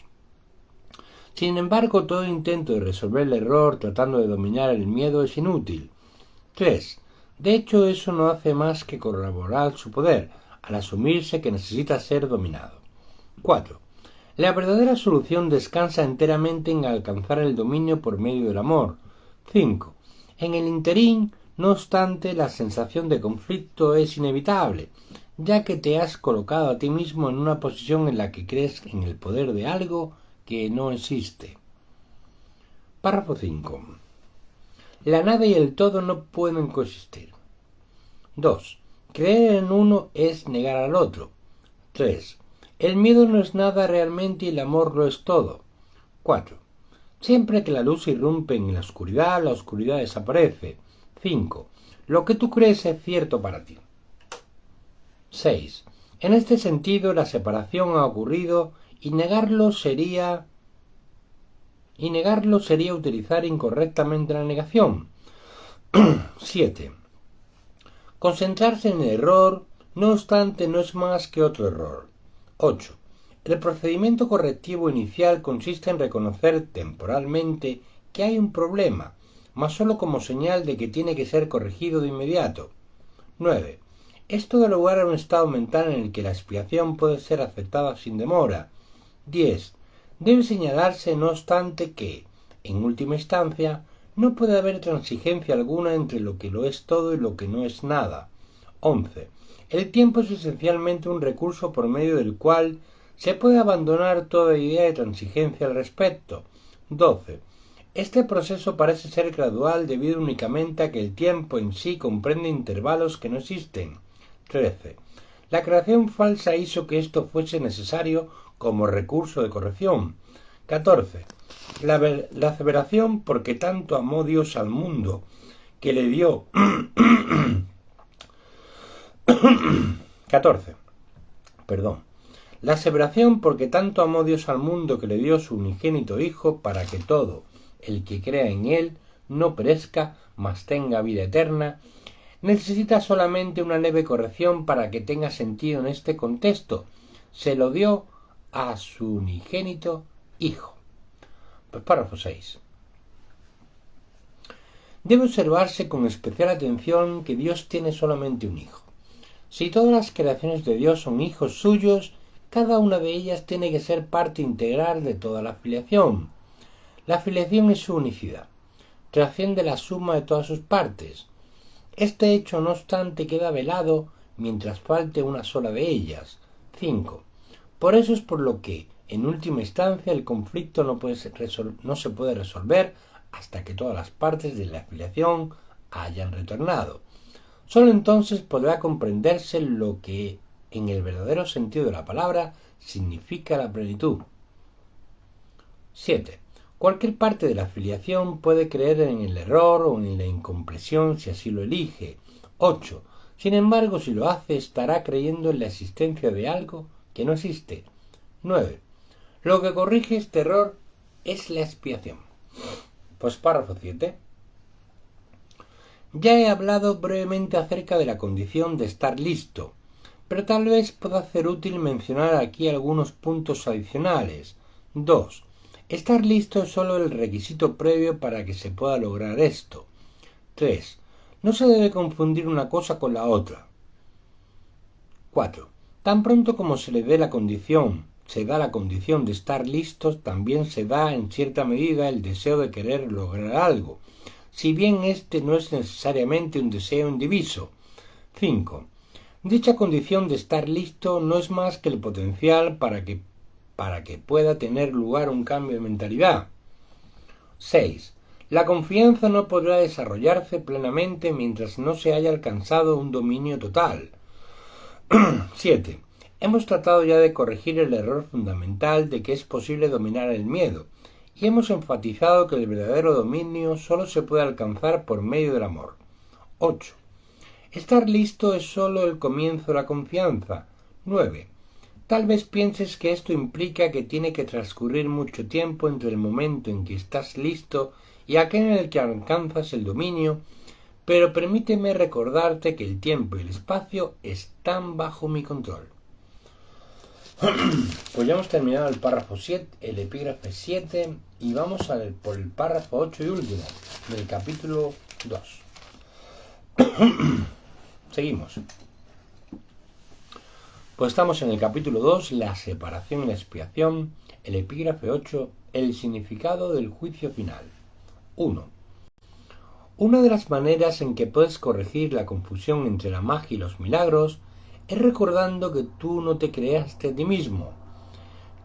[SPEAKER 1] Sin embargo, todo intento de resolver el error tratando de dominar el miedo es inútil. 3. De hecho, eso no hace más que corroborar su poder, al asumirse que necesita ser dominado. 4. La verdadera solución descansa enteramente en alcanzar el dominio por medio del amor. 5. En el interín, no obstante, la sensación de conflicto es inevitable, ya que te has colocado a ti mismo en una posición en la que crees en el poder de algo que no existe. Párrafo 5. La nada y el todo no pueden coexistir. 2. Creer en uno es negar al otro. 3. El miedo no es nada realmente y el amor lo es todo. 4. Siempre que la luz irrumpe en la oscuridad desaparece. 5. Lo que tú crees es cierto para ti. 6. En este sentido, la separación ha ocurrido y negarlo sería utilizar incorrectamente la negación. 7. Concentrarse en el error, no obstante, no es más que otro error. 8. El procedimiento correctivo inicial consiste en reconocer temporalmente que hay un problema, mas sólo como señal de que tiene que ser corregido de inmediato. 9. Esto da lugar a un estado mental en el que la expiación puede ser aceptada sin demora. 10. Debe señalarse, no obstante, que, en última instancia, no puede haber transigencia alguna entre lo que lo es todo y lo que no es nada. 11. El tiempo es esencialmente un recurso por medio del cual se puede abandonar toda idea de transigencia al respecto. 12. Este proceso parece ser gradual debido únicamente a que el tiempo en sí comprende intervalos que no existen. 13. La creación falsa hizo que esto fuese necesario como recurso de corrección. 14. La aseveración porque tanto amó Dios al mundo que le dio 14. La aseveración porque tanto amó Dios al mundo que le dio su unigénito Hijo para que todo el que crea en él no perezca, mas tenga vida eterna, necesita solamente una leve corrección para que tenga sentido en este contexto. Se lo dio a su unigénito Hijo. Pues párrafo 6. Debe observarse con especial atención que Dios tiene solamente un Hijo. Si todas las creaciones de Dios son hijos suyos, cada una de ellas tiene que ser parte integral de toda la filiación. La filiación es su unicidad, trasciende la suma de todas sus partes. Este hecho, no obstante, queda velado mientras falte una sola de ellas. 5. Por eso es por lo que, en última instancia, el conflicto no se puede resolver hasta que todas las partes de la filiación hayan retornado. Sólo entonces podrá comprenderse lo que, en el verdadero sentido de la palabra, significa la plenitud. 7. Cualquier parte de la filiación puede creer en el error o en la incomprensión si así lo elige. 8. Sin embargo, si lo hace, estará creyendo en la existencia de algo que no existe. 9. Lo que corrige este error es la expiación. Pues párrafo 7. Ya he hablado brevemente acerca de la condición de estar listo, pero tal vez pueda ser útil mencionar aquí algunos puntos adicionales. 2. Estar listo es solo el requisito previo para que se pueda lograr esto. 3. No se debe confundir una cosa con la otra. 4. Tan pronto como se da la condición de estar listos, también se da en cierta medida el deseo de querer lograr algo, si bien este no es necesariamente un deseo indiviso. 5. Dicha condición de estar listo no es más que el potencial para que pueda tener lugar un cambio de mentalidad. 6. La confianza no podrá desarrollarse plenamente mientras no se haya alcanzado un dominio total. 7. Hemos tratado ya de corregir el error fundamental de que es posible dominar el miedo, y hemos enfatizado que el verdadero dominio solo se puede alcanzar por medio del amor. 8. Estar listo es solo el comienzo de la confianza. 9. Tal vez pienses que esto implica que tiene que transcurrir mucho tiempo entre el momento en que estás listo y aquel en el que alcanzas el dominio, pero permíteme recordarte que el tiempo y el espacio están bajo mi control. Pues ya hemos terminado el párrafo 7, el epígrafe 7, y vamos por el párrafo 8 y último del capítulo 2. Seguimos. Pues estamos en el capítulo 2, la separación y la expiación, el epígrafe 8, el significado del juicio final. 1. Una de las maneras en que puedes corregir la confusión entre la magia y los milagros es recordando que tú no te creaste a ti mismo.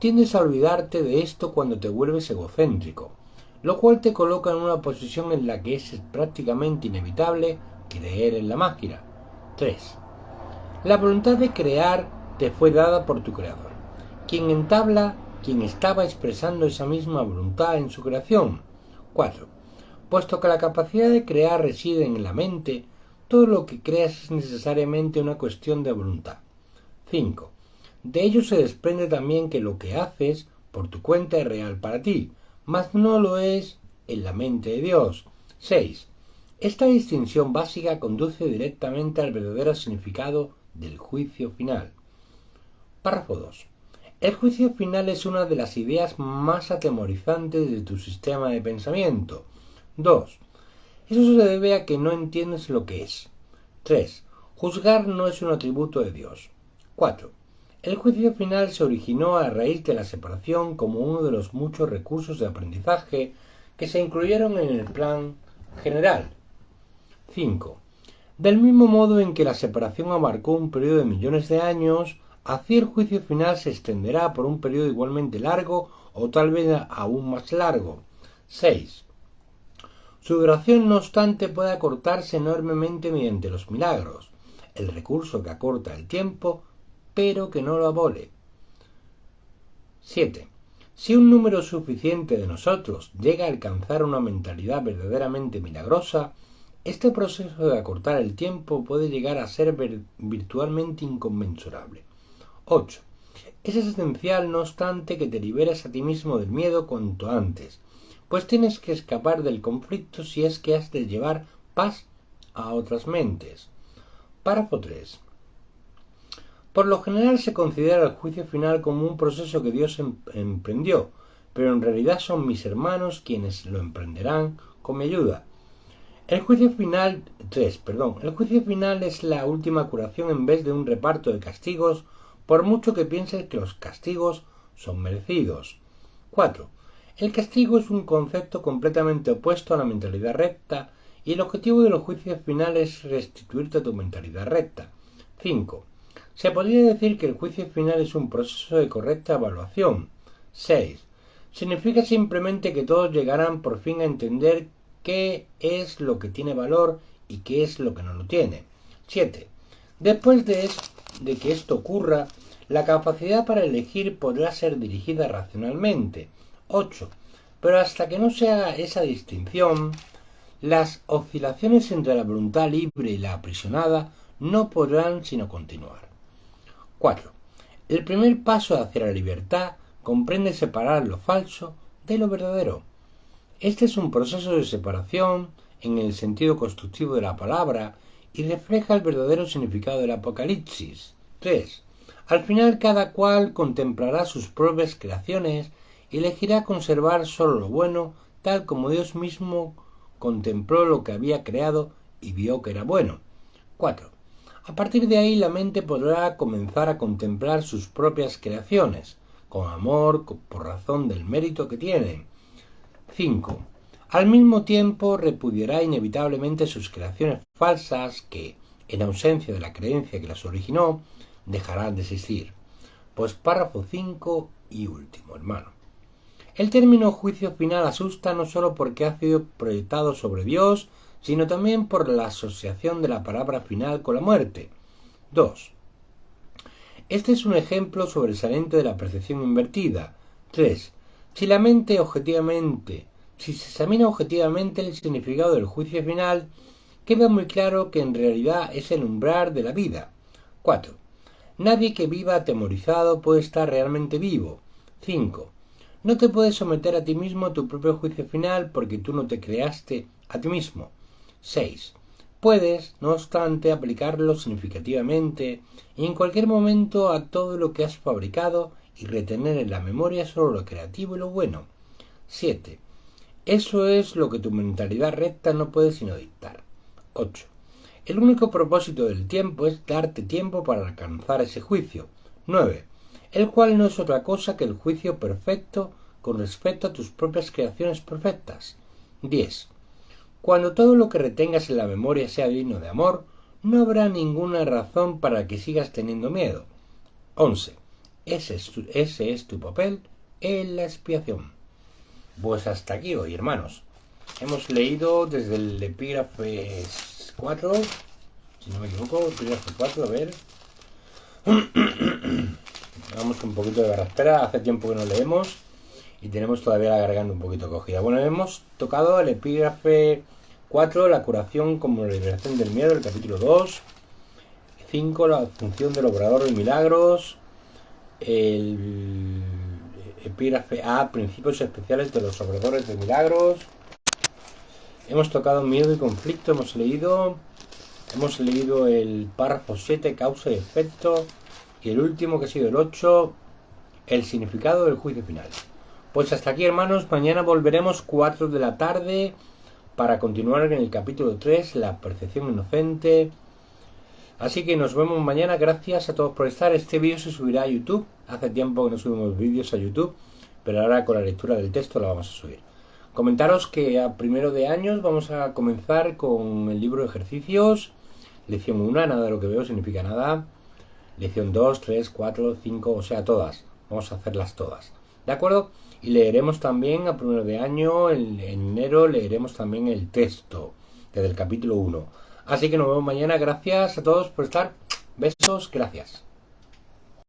[SPEAKER 1] Tiendes a olvidarte de esto cuando te vuelves egocéntrico, lo cual te coloca en una posición en la que es prácticamente inevitable creer en la magia. 3. La voluntad de crear te fue dada por tu creador, quien estaba expresando esa misma voluntad en su creación. 4. Puesto que la capacidad de crear reside en la mente, todo lo que creas es necesariamente una cuestión de voluntad. 5. De ello se desprende también que lo que haces por tu cuenta es real para ti, mas no lo es en la mente de Dios. 6. Esta distinción básica conduce directamente al verdadero significado del juicio final. Párrafo 2. El juicio final es una de las ideas más atemorizantes de tu sistema de pensamiento. 2. Eso se debe a que no entiendes lo que es. 3. Juzgar no es un atributo de Dios. 4. El juicio final se originó a raíz de la separación como uno de los muchos recursos de aprendizaje que se incluyeron en el plan general. 5. Del mismo modo en que la separación abarcó un periodo de millones de años, así el juicio final se extenderá por un periodo igualmente largo o tal vez aún más largo. 6. Su duración, no obstante, puede acortarse enormemente mediante los milagros, el recurso que acorta el tiempo, pero que no lo abole. 7. Si un número suficiente de nosotros llega a alcanzar una mentalidad verdaderamente milagrosa, este proceso de acortar el tiempo puede llegar a ser virtualmente inconmensurable. 8. Es esencial, no obstante, que te liberes a ti mismo del miedo cuanto antes, pues tienes que escapar del conflicto si es que has de llevar paz a otras mentes. Párrafo 3. Por lo general se considera el juicio final como un proceso que Dios emprendió, pero en realidad son mis hermanos quienes lo emprenderán con mi ayuda. El juicio final es la última curación en vez de un reparto de castigos, por mucho que pienses que los castigos son merecidos. 4. El castigo es un concepto completamente opuesto a la mentalidad recta y el objetivo de los juicios finales es restituirte a tu mentalidad recta. 5. Se podría decir que el juicio final es un proceso de correcta evaluación. 6. Significa simplemente que todos llegarán por fin a entender qué es lo que tiene valor y qué es lo que no lo tiene. 7. Después de que esto ocurra, la capacidad para elegir podrá ser dirigida racionalmente. 8. Pero hasta que no se haga esa distinción, las oscilaciones entre la voluntad libre y la aprisionada no podrán sino continuar. 4. El primer paso hacia la libertad comprende separar lo falso de lo verdadero. Este es un proceso de separación en el sentido constructivo de la palabra y refleja el verdadero significado del Apocalipsis. 3. Al final cada cual contemplará sus propias creaciones y elegirá conservar solo lo bueno, tal como Dios mismo contempló lo que había creado y vio que era bueno. 4. A partir de ahí la mente podrá comenzar a contemplar sus propias creaciones, con amor, por razón del mérito que tienen. 5. Al mismo tiempo repudiará inevitablemente sus creaciones falsas que, en ausencia de la creencia que las originó, dejarán de existir. Pues párrafo 5 y último, hermano. El término juicio final asusta no solo porque ha sido proyectado sobre Dios, sino también por la asociación de la palabra final con la muerte. 2. Este es un ejemplo sobresaliente de la percepción invertida. 3. Si se examina objetivamente el significado del juicio final, queda muy claro que en realidad es el umbral de la vida. 4. Nadie que viva atemorizado puede estar realmente vivo. 5. No te puedes someter a ti mismo a tu propio juicio final porque tú no te creaste a ti mismo. 6. Puedes, no obstante, aplicarlo significativamente y en cualquier momento a todo lo que has fabricado y retener en la memoria solo lo creativo y lo bueno. 7. Eso es lo que tu mentalidad recta no puede sino dictar. 8. El único propósito del tiempo es darte tiempo para alcanzar ese juicio. 9. El cual no es otra cosa que el juicio perfecto con respecto a tus propias creaciones perfectas. 10. Cuando todo lo que retengas en la memoria sea digno de amor, no habrá ninguna razón para que sigas teniendo miedo. 11. Ese es tu papel en la expiación. Pues hasta aquí hoy, hermanos. Hemos leído desde el epígrafe 4, si no me equivoco, epígrafe 4, a ver. Vamos con un poquito de garraspera, hace tiempo que no leemos y tenemos todavía la garganta un poquito cogida. Bueno, hemos tocado el epígrafe 4, la curación como la liberación del miedo, el capítulo 2. 5, la función del obrador de milagros. El epígrafe A, principios especiales de los obradores de milagros. Hemos tocado miedo y conflicto, hemos leído el párrafo 7, causa y efecto, y el último, que ha sido el 8, el significado del juicio final. Pues hasta aquí, hermanos. Mañana volveremos 4 de la tarde para continuar en el capítulo 3, la percepción inocente. Así que nos vemos mañana. Gracias a todos por estar. Este vídeo se subirá a YouTube. Hace tiempo que no subimos vídeos a YouTube, pero ahora con la lectura del texto la vamos a subir. Comentaros que a primero de años vamos a comenzar con el libro de ejercicios. Lección 1, nada de lo que veo significa nada. Lección 2, 3, 4, 5, o sea, todas. Vamos a hacerlas todas. ¿De acuerdo? Y leeremos también a primero de año, en enero leeremos también el texto desde el capítulo 1. Así que nos vemos mañana. Gracias a todos por estar. Besos, gracias.